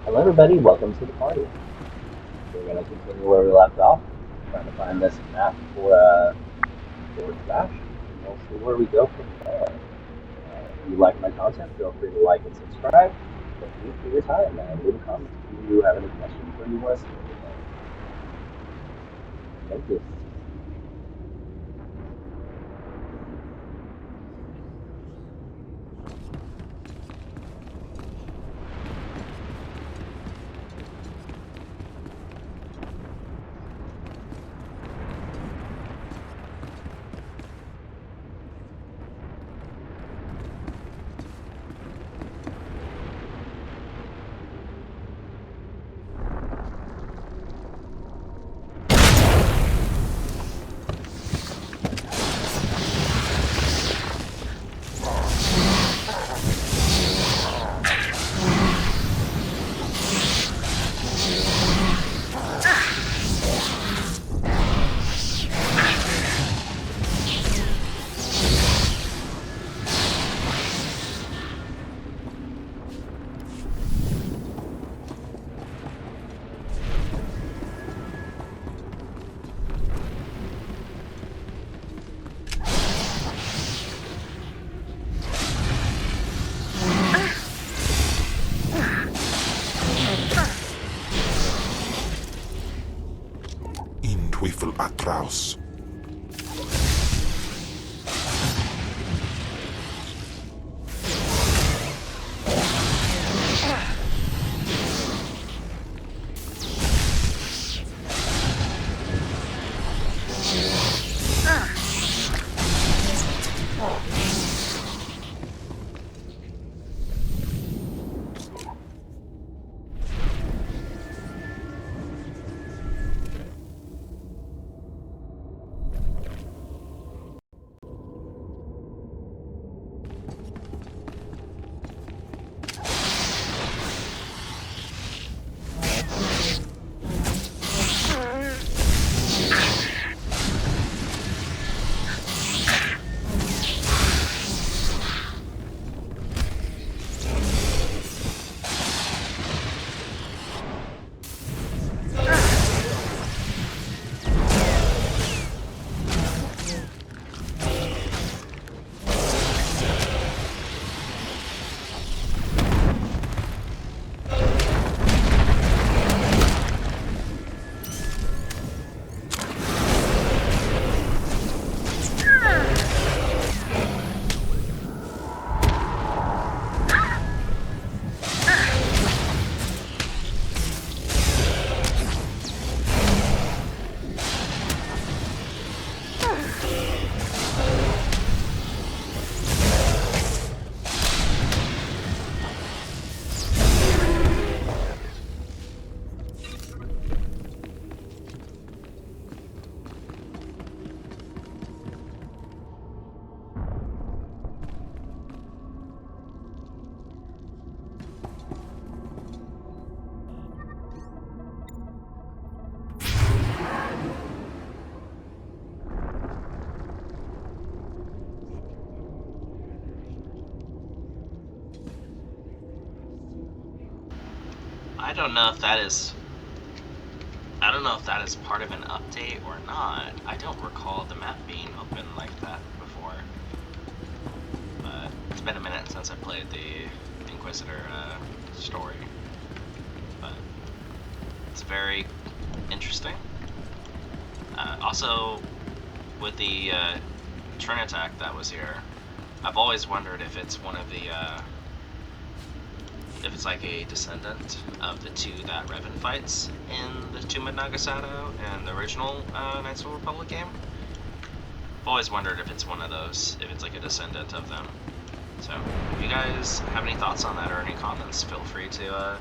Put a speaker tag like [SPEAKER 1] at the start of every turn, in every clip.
[SPEAKER 1] Hello, everybody. Welcome to the party. We're going to continue where we left off, trying to find this map for Lord Zash, and we'll see where we go from there. If you like my content, feel free to like and subscribe. Thank you for your time, and leave a comment if you have any questions or you want to see anything. Thank you.
[SPEAKER 2] In Teufel atraus.
[SPEAKER 3] I don't know if that is. I don't know if that is part of an update or not. I don't recall the map being open like that before. But it's been a minute since I played the Inquisitor story. But it's very interesting. Also, with the turn attack that was here, I've always wondered if it's one of the if it's like a descendant of the two that Revan fights in the Tomb of Nagasato and the original Knights of the Republic game. I've always wondered if it's one of those, if it's like a descendant of them. So, if you guys have any thoughts on that or any comments, feel free to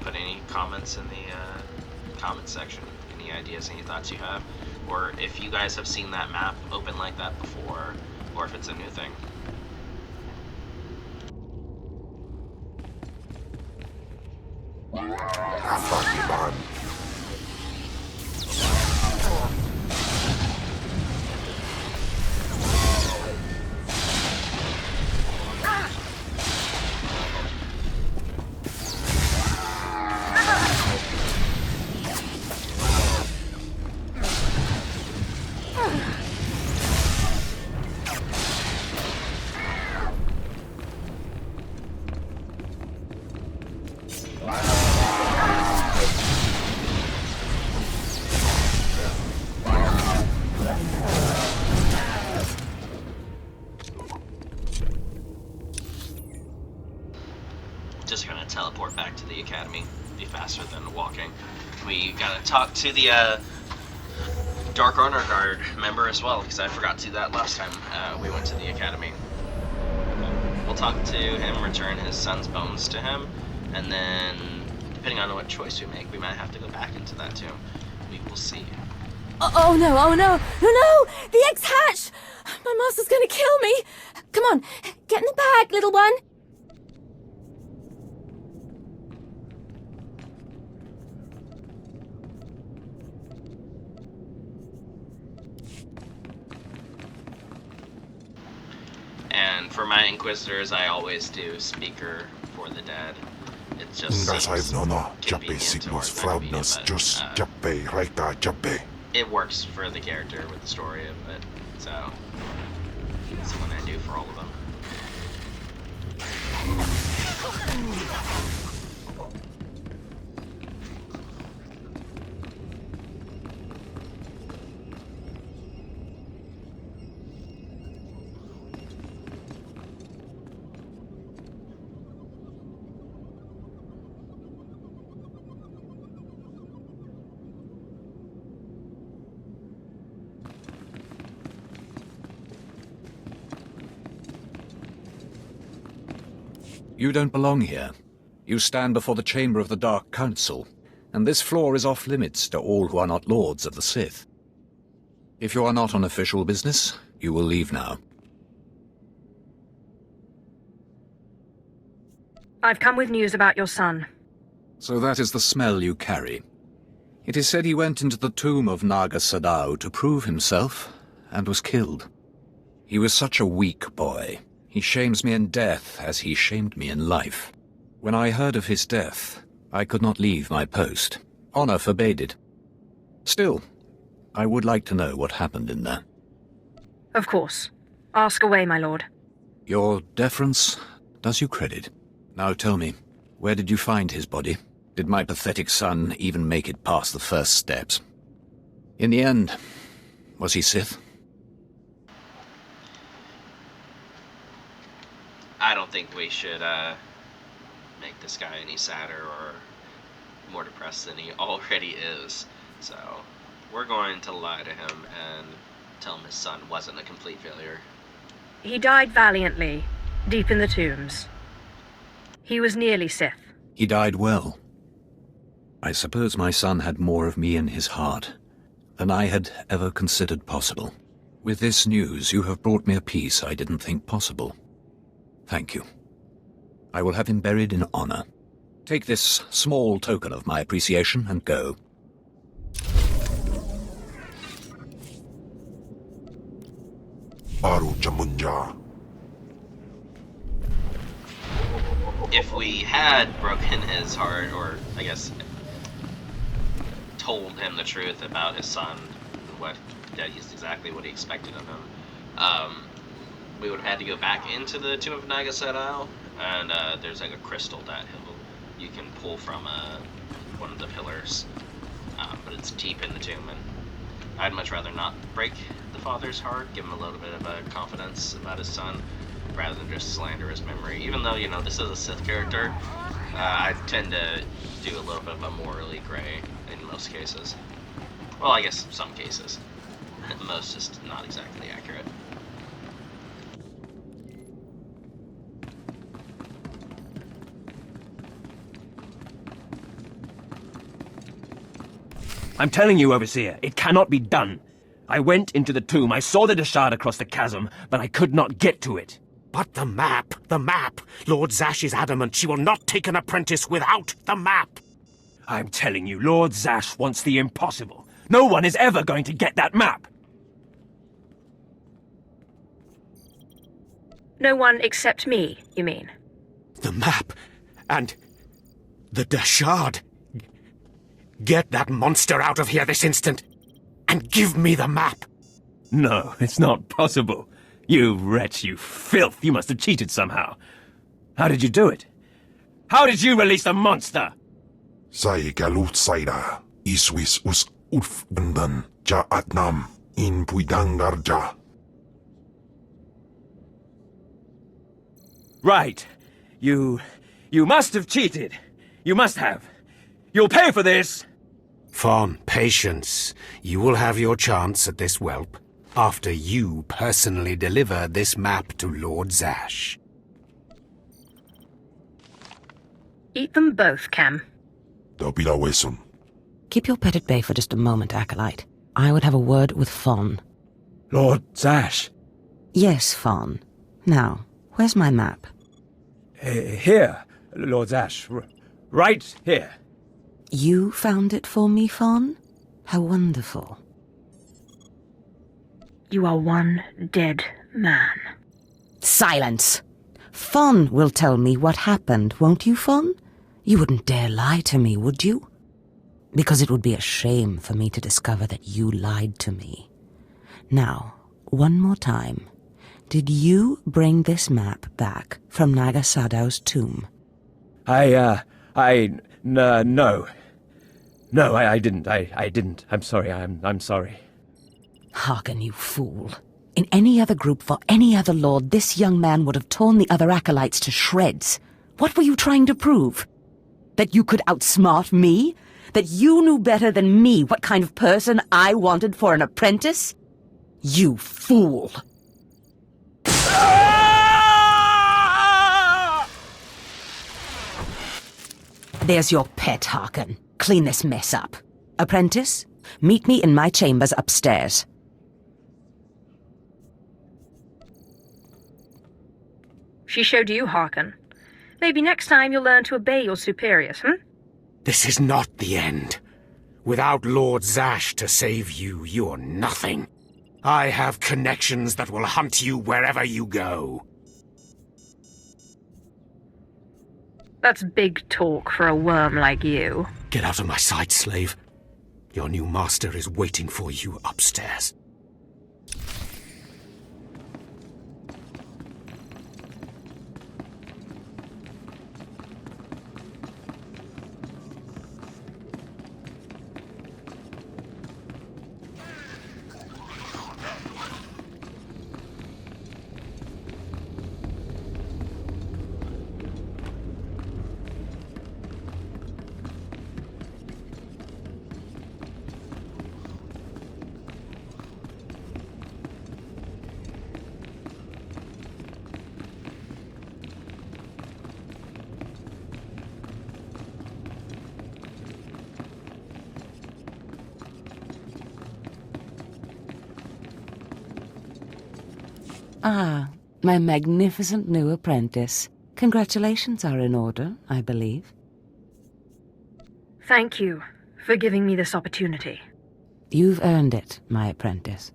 [SPEAKER 3] put any comments in the comment section. Any ideas, any thoughts you have, or if you guys have seen that map open like that before, or if it's a new thing.
[SPEAKER 2] Korriban.
[SPEAKER 3] just gonna teleport back to the academy. Be faster than walking. We gotta talk to the Dark Honor Guard member as well, because I forgot to do that last time we went to the academy. We'll talk to him, return his son's bones to him, and then, depending on what choice we make, we might have to go back into that tomb. We will see.
[SPEAKER 4] Oh no, oh no, no, the X-Hatch! My master's gonna kill me! Come on, get in the bag, little one!
[SPEAKER 3] And for my Inquisitors, I always do Speaker for the Dead. It just seems convenient or it works for the character with the story of it, so that's what I do for all of them.
[SPEAKER 5] You don't belong here. You stand before the chamber of the Dark Council, and this floor is off-limits to all who are not lords of the Sith. If you are not on official business, you will leave now.
[SPEAKER 6] I've come with news about your son.
[SPEAKER 5] So that is the smell you carry. It is said he went into the tomb of Naga Sadao to prove himself, and was killed. He was such a weak boy. He shames me in death as he shamed me in life. When I heard of his death, I could not leave my post. Honor forbade it. Still, I would like to know what happened in there.
[SPEAKER 6] Of course. Ask away, my lord.
[SPEAKER 5] Your deference does you credit. Now tell me, where did you find his body? Did my pathetic son even make it past the first steps? In the end, was he Sith?
[SPEAKER 3] I don't think we should make this guy any sadder or more depressed than he already is. So we're going to lie to him and tell him his son wasn't a complete failure.
[SPEAKER 6] He died valiantly, deep in the tombs. He was nearly Sith.
[SPEAKER 5] He died well. I suppose my son had more of me in his heart than I had ever considered possible. With this news, you have brought me a peace I didn't think possible. Thank you. I will have him buried in honor. Take this small token of my appreciation and go.
[SPEAKER 3] If we had broken his heart, or I guess told him the truth about his son, that he's exactly what he expected of him, we would have had to go back into the Tomb of Naga Sadao, and there's like a crystal that you can pull from one of the pillars, but it's deep in the tomb, and I'd much rather not break the father's heart, give him a little bit of confidence about his son, rather than just slander his memory. Even though, you know, this is a Sith character, I tend to do a little bit of a morally gray in most cases. Well, I guess some cases. Most is not exactly accurate.
[SPEAKER 7] I'm telling you, Overseer, it cannot be done. I went into the tomb, I saw the Deshard across the chasm, but I could not get to it.
[SPEAKER 8] But the map! Lord Zash is adamant she will not take an apprentice without the map!
[SPEAKER 7] I'm telling you, Lord Zash wants the impossible. No one is ever going to get that map!
[SPEAKER 6] No one except me, you mean?
[SPEAKER 8] The map! And the Deshard! Get that monster out of here this instant, and give me the map!
[SPEAKER 7] No, it's not possible. You wretch, you filth, you must have cheated somehow. How did you do it? How did you release the monster?
[SPEAKER 2] Sai galut saida, iswis us urfbandan, ja atnam, in puidangarja.
[SPEAKER 7] Right. You You must have cheated. You must have. You'll pay for this!
[SPEAKER 8] Fawn, patience. You will have your chance at this whelp after you personally deliver this map to Lord Zash.
[SPEAKER 6] Eat them both, Cam.
[SPEAKER 2] Dapilawesun.
[SPEAKER 9] Keep your pet at bay for just a moment, Acolyte. I would have a word with Fawn.
[SPEAKER 7] Lord Zash.
[SPEAKER 9] Yes, Fawn. Now, where's my map?
[SPEAKER 7] Here, Lord Zash. Right here.
[SPEAKER 9] You found it for me, Fawn? How wonderful.
[SPEAKER 6] You are one dead man.
[SPEAKER 9] Silence! Fawn will tell me what happened, won't you, Fawn? You wouldn't dare lie to me, would you? Because it would be a shame for me to discover that you lied to me. Now, one more time. Did you bring this map back from Nagasadow's tomb?
[SPEAKER 7] No. No, I didn't. I didn't. I'm sorry. I'm sorry.
[SPEAKER 9] Hearken, you fool. In any other group for any other lord, this young man would have torn the other acolytes to shreds. What were you trying to prove? That you could outsmart me? That you knew better than me what kind of person I wanted for an apprentice? You fool! There's your pet, Harkin. Clean this mess up. Apprentice, meet me in my chambers upstairs.
[SPEAKER 6] She showed you, Harkin. Maybe next time you'll learn to obey your superiors,
[SPEAKER 8] This is not the end. Without Lord Zash to save you, you're nothing. I have connections that will hunt you wherever you go.
[SPEAKER 6] That's big talk for a worm like you.
[SPEAKER 8] Get out of my sight, slave. Your new master is waiting for you upstairs.
[SPEAKER 9] Ah, my magnificent new apprentice. Congratulations are in order, I believe.
[SPEAKER 6] Thank you for giving me this opportunity.
[SPEAKER 9] You've earned it, my apprentice.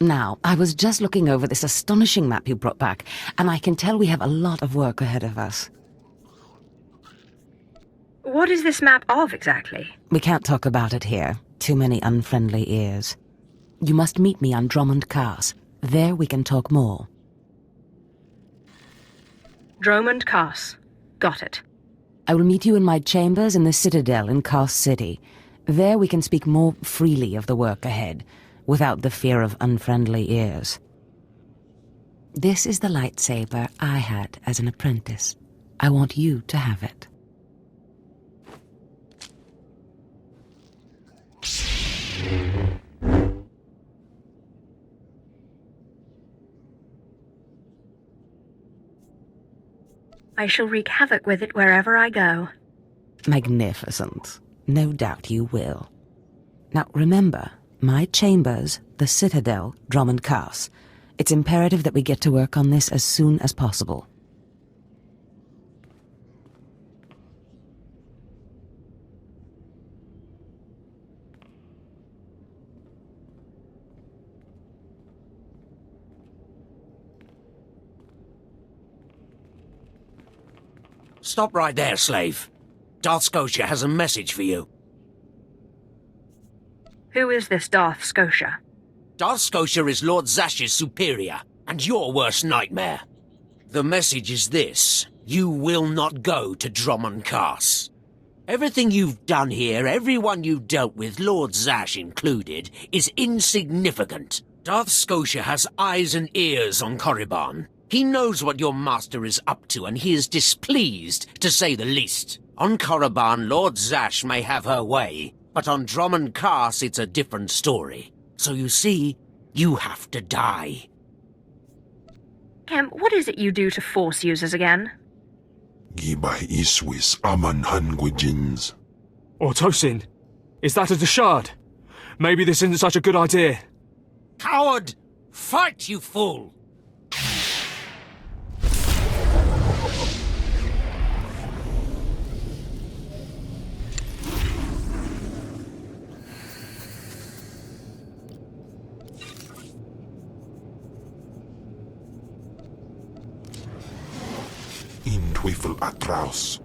[SPEAKER 9] Now, I was just looking over this astonishing map you brought back, and I can tell we have a lot of work ahead of us.
[SPEAKER 6] What is this map of, exactly?
[SPEAKER 9] We can't talk about it here. Too many unfriendly ears. You must meet me on Drummond Cars. There we can talk more.
[SPEAKER 6] Drummond Cars. Got it.
[SPEAKER 9] I will meet you in my chambers in the Citadel in Kars City. There we can speak more freely of the work ahead, without the fear of unfriendly ears. This is the lightsaber I had as an apprentice. I want you to have it.
[SPEAKER 6] I shall wreak havoc with it wherever I go.
[SPEAKER 9] Magnificent. No doubt you will. Now remember, my chambers, the Citadel, Drummond Cars. It's imperative that we get to work on this as soon as possible.
[SPEAKER 10] Stop right there, slave. Darth Scotia has a message for you.
[SPEAKER 6] Who is this Darth Scotia?
[SPEAKER 10] Darth Scotia is Lord Zash's superior, and your worst nightmare. The message is this: you will not go to Drummond Cars. Everything you've done here, everyone you've dealt with, Lord Zash included, is insignificant. Darth Scotia has eyes and ears on Korriban. He knows what your master is up to, and he is displeased, to say the least. On Korriban, Lord Zash may have her way, but on Drummond Cars it's a different story. So you see, you have to die.
[SPEAKER 6] What is it you do to Force users again?
[SPEAKER 2] Gibay iswis aman hangwijins.
[SPEAKER 11] Tosin, is that a Deshard? Maybe this isn't such a good idea.
[SPEAKER 10] Coward! Fight, you fool!
[SPEAKER 2] In Twyfel atraus.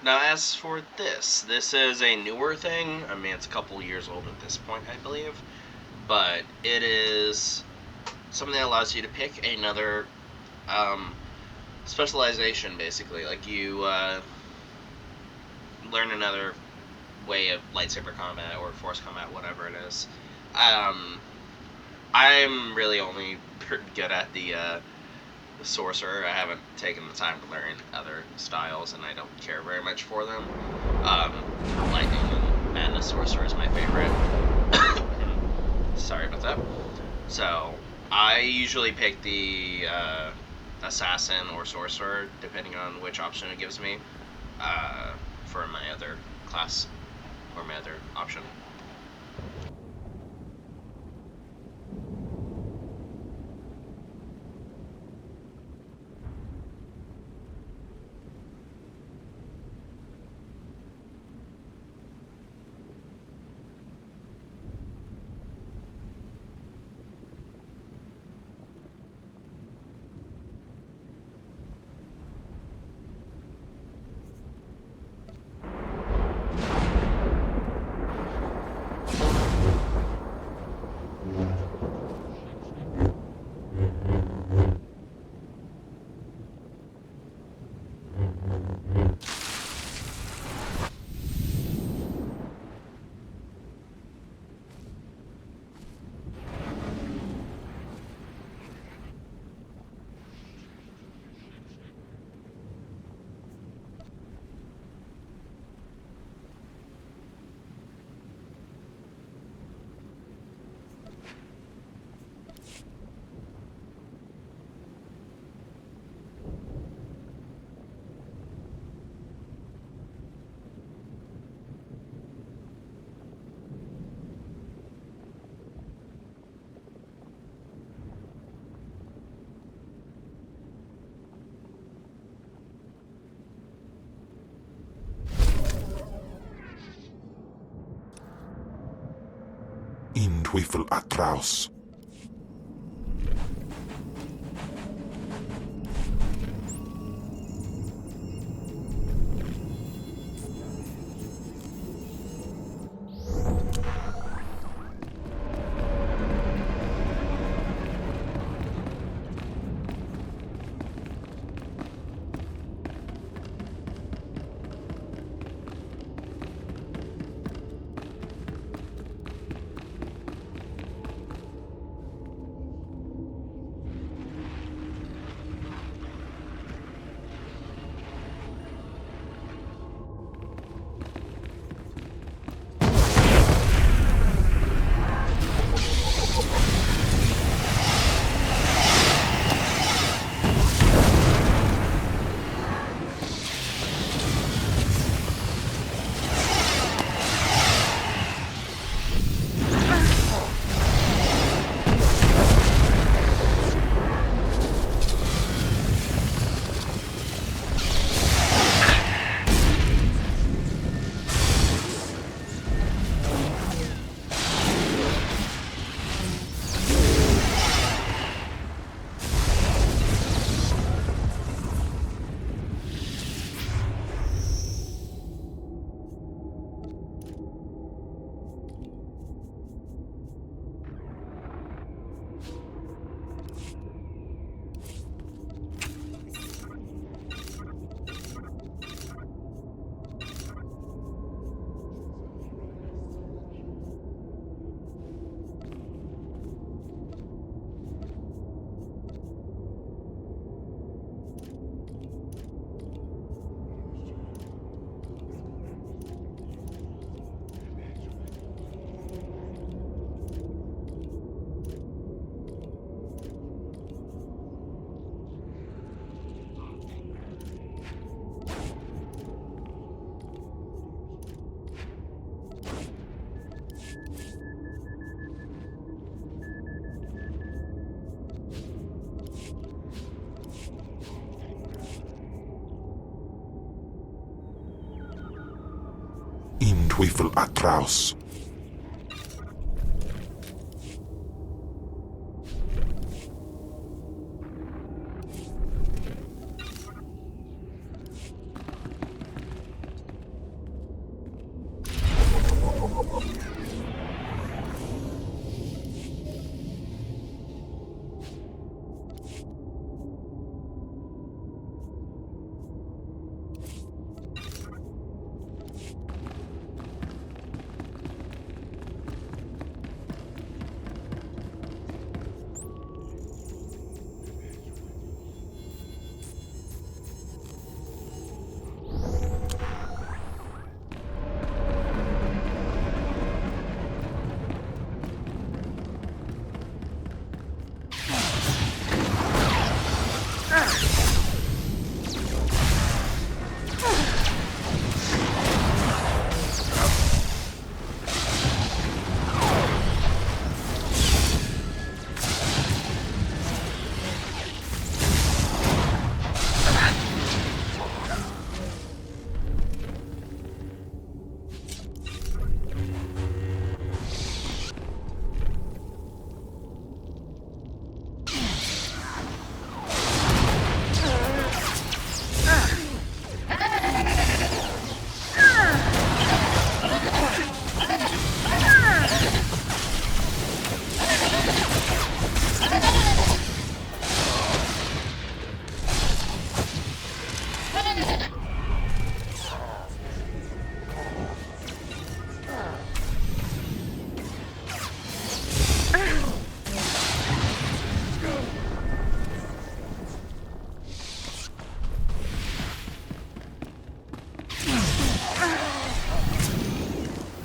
[SPEAKER 3] Now, as for this is a newer thing. I mean, it's a couple years old at this point, I believe. But it is something that allows you to pick another specialization, basically. Like, you learn another way of lightsaber combat or force combat, whatever it is. I'm really only good at the sorcerer. I haven't taken the time to learn other styles, and I don't care very much for them. Lightning and Madness Sorcerer is my favorite. Sorry about that. So, I usually pick the Assassin or Sorcerer, depending on which option it gives me, for my other class, or my other option.
[SPEAKER 2] In Twyfel atraus. Teufel atroce.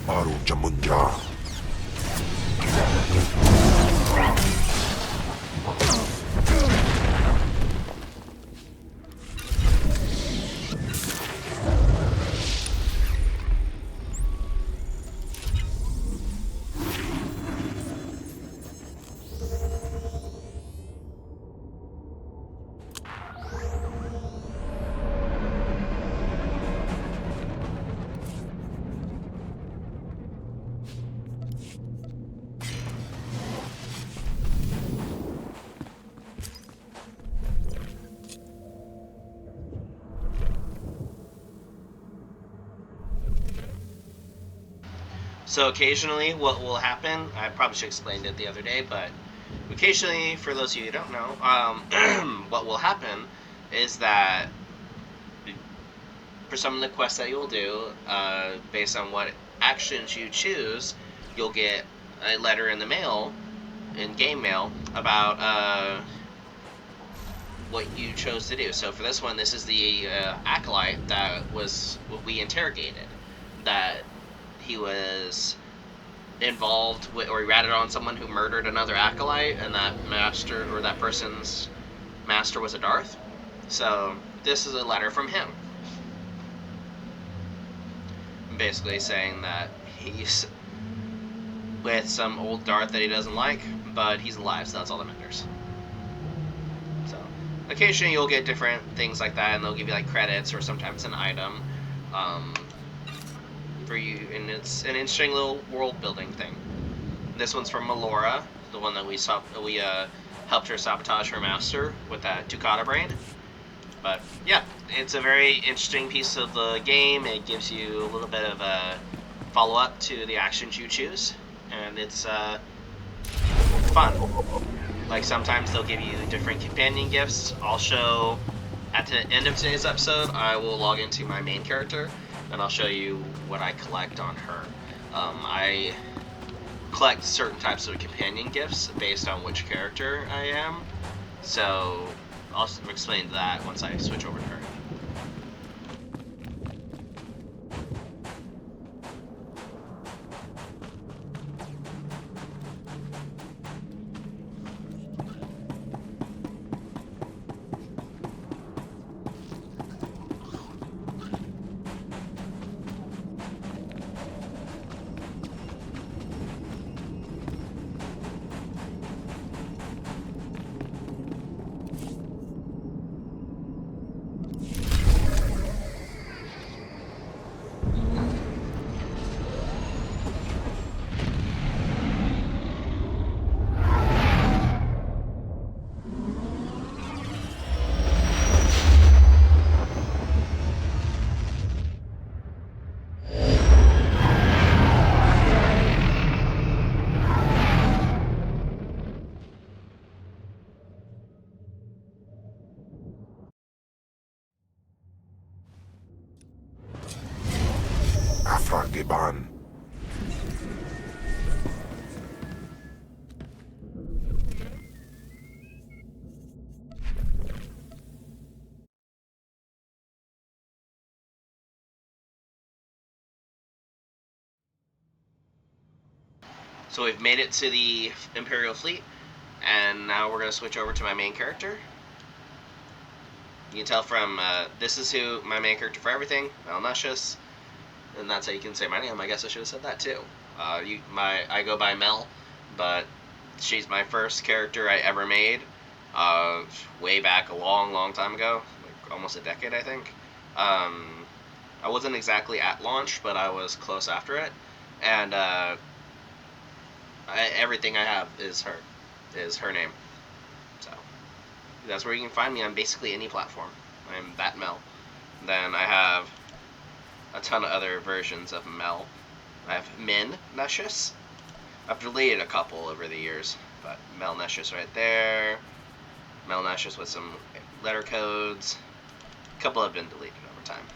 [SPEAKER 2] Baru Jamundra.
[SPEAKER 3] So occasionally what will happen, I probably should have explained it the other day, but occasionally, for those of you who don't know, what will happen is that for some of the quests that you'll do, based on what actions you choose, you'll get a letter in the mail, in game mail, about what you chose to do. So for this one, this is the acolyte that we interrogated, that he was involved with, or he ratted on someone who murdered another acolyte, and that master, or that person's master, was a Darth. So this is a letter from him, basically saying that he's with some old Darth that he doesn't like, but he's alive, so that's all that matters. So occasionally you'll get different things like that, and they'll give you like credits or sometimes an item for you, and it's an interesting little world building thing. This one's from Melora, the one that we helped her sabotage her master with that Tukata brain. But yeah, it's a very interesting piece of the game. It gives you a little bit of a follow-up to the actions you choose, and it's fun. Like sometimes they'll give you different companion gifts. I'll show at the end of today's episode, I will log into my main character and I'll show you what I collect on her. I collect certain types of companion gifts based on which character I am, so I'll explain that once I switch over to her.
[SPEAKER 2] Korriban.
[SPEAKER 3] So we've made it to the Imperial fleet, and now we're going to switch over to my main character. You can tell from, this is who my main character for everything, Mel'nussish, and that's how you can say my name. I guess I should have said that too. I go by Mel, but she's my first character I ever made, way back a long time ago, like almost a decade, I think. I wasn't exactly at launch, but I was close after it, and everything I have is her name. So that's where you can find me on basically any platform. I'm that Mel. Then I have a ton of other versions of Mel. I have Mel'nussish. I've deleted a couple over the years, but Mel'nussish right there. Mel'nussish with some letter codes. A couple have been deleted over time,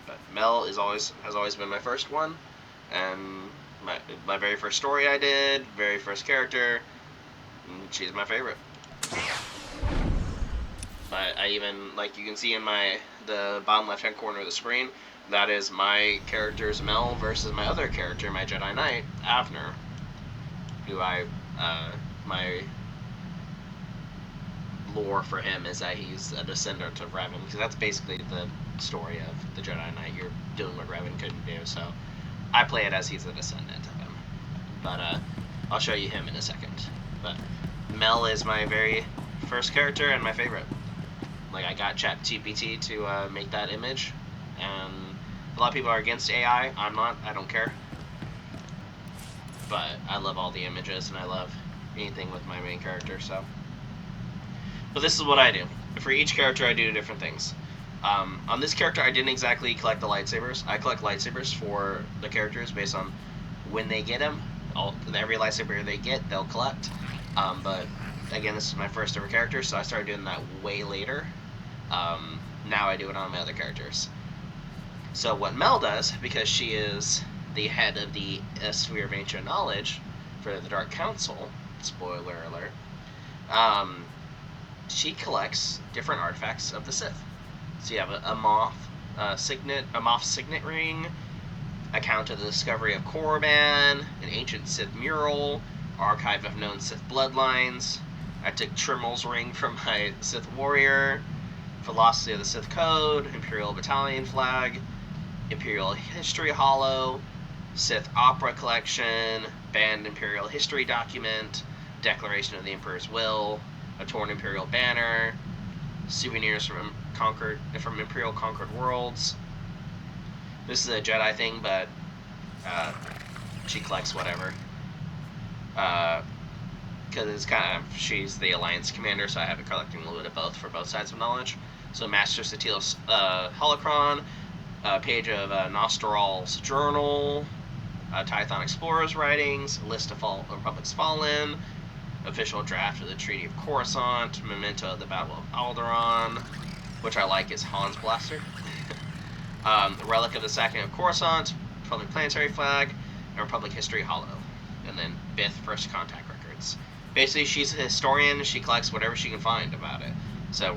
[SPEAKER 3] but Mel has always been my first one, and my very first story I did, very first character. And she's my favorite. I even, like you can see in the bottom left hand corner of the screen, that is my character's Mel versus my other character, my Jedi Knight, Avner, who my lore for him is that he's a descendant of Revan, because that's basically the story of the Jedi Knight. You're doing what Revan couldn't do, so I play it as he's a descendant of him. But I'll show you him in a second. But Mel is my very first character and my favorite. Like, I got ChatGPT to make that image, and a lot of people are against AI. I'm not. I don't care. But I love all the images, and I love anything with my main character, so. But this is what I do. For each character, I do different things. On this character, I didn't exactly collect the lightsabers. I collect lightsabers for the characters based on when they get them. Every lightsaber they get, they'll collect. But again, this is my first ever character, so I started doing that way later. Now I do it on my other characters. So what Mel does, because she is the head of the Sphere of Ancient Knowledge for the Dark Council, spoiler alert, she collects different artifacts of the Sith. So you have a Moff signet ring, account of the discovery of Korriban, an ancient Sith mural, archive of known Sith bloodlines. I took Trimmel's ring from my Sith warrior, philosophy of the Sith code, Imperial battalion flag, Imperial history hollow, Sith opera collection, banned Imperial history document, declaration of the Emperor's will, a torn Imperial banner, souvenirs from Imperial conquered worlds. This is a Jedi thing, but she collects whatever. Because it's she's the Alliance commander, so I have it collecting a little bit of both for both sides of knowledge. So Master Satil's holocron, a page of Nostral's journal, Tython Explorer's writings, a list of Republic's fallen, official draft of the Treaty of Coruscant, memento of the Battle of Alderaan, which I like is Han's blaster. The relic of the sacking of Coruscant, Republic planetary flag, and Republic history hollow, and then Bith first contact records. Basically, she's a historian. She collects whatever she can find about it. So,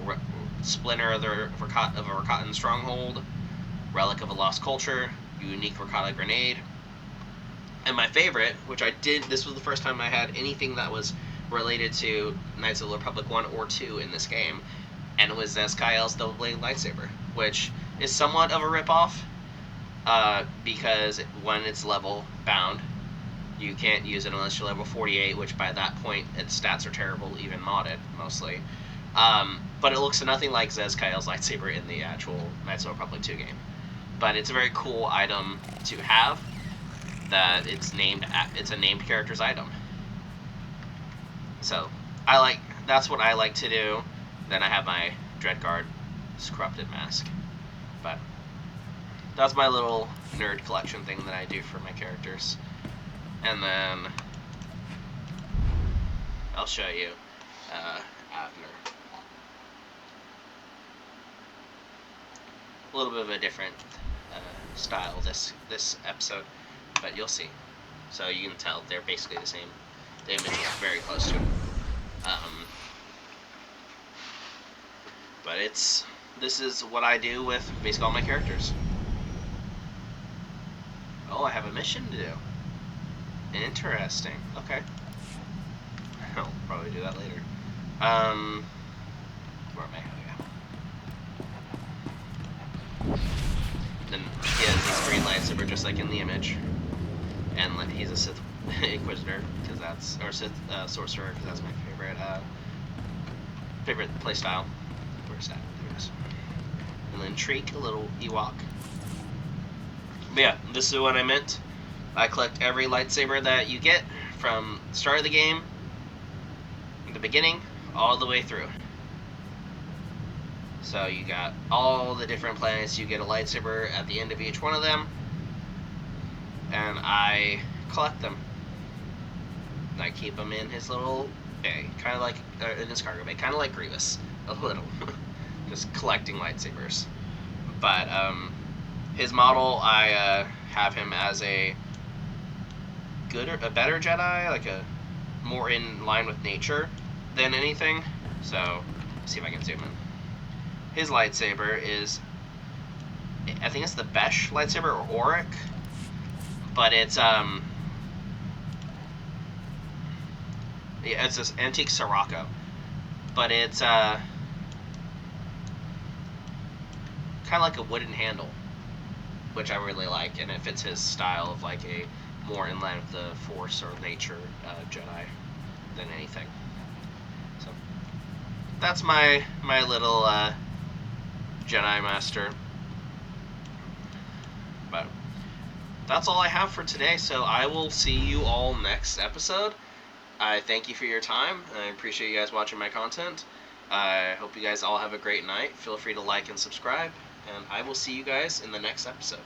[SPEAKER 3] splinter of a Rakatan stronghold, relic of a lost culture, unique Rakata grenade, and my favorite, which I did. This was the first time I had anything that was related to Knights of the Republic 1 or 2 in this game, and it was Kael's double-bladed lightsaber, which is somewhat of a ripoff, because when it's level bound, you can't use it unless you're level 48, which by that point its stats are terrible, even modded mostly. But it looks nothing like Kael's lightsaber in the actual Knights of the Republic 2 game. But it's a very cool item to have. That it's a named character's item. So that's what I like to do. Then I have my Dreadguard's corrupted mask. But that's my little nerd collection thing that I do for my characters. And then I'll show you Avner. A little bit of a different style this episode, but you'll see. So you can tell they're basically the same. The image is very close to it. But this is what I do with basically all my characters. Oh, I have a mission to do. Interesting. Okay. I'll probably do that later. Where am I? Oh, yeah. Then he has this green lightsaber just like in the image. And he's a Sith Inquisitor, because that's, or Sith Sorcerer, because that's my favorite playstyle. Where's that? There it is. And then Treek, a little Ewok. But yeah, this is what I meant. I collect every lightsaber that you get from the start of the game, the beginning, all the way through. So you got all the different planets, you get a lightsaber at the end of each one of them, and I collect them. And I keep them in his little bay, kind of like, in his cargo bay, kind of like Grievous, a little. Just collecting lightsabers. But, his model, I have him as a better Jedi, like a more in line with nature than anything. So, let's see if I can zoom in. His lightsaber is, I think it's the Besh lightsaber, or Auric, but it's yeah, it's this antique Sirocco, but it's kind of like a wooden handle, which I really like, and it fits his style of like a more in line with the Force or nature Jedi than anything. So that's my little Jedi Master. But that's all I have for today, so I will see you all next episode. I thank you for your time. I appreciate you guys watching my content. I hope you guys all have a great night. Feel free to like and subscribe, and I will see you guys in the next episode.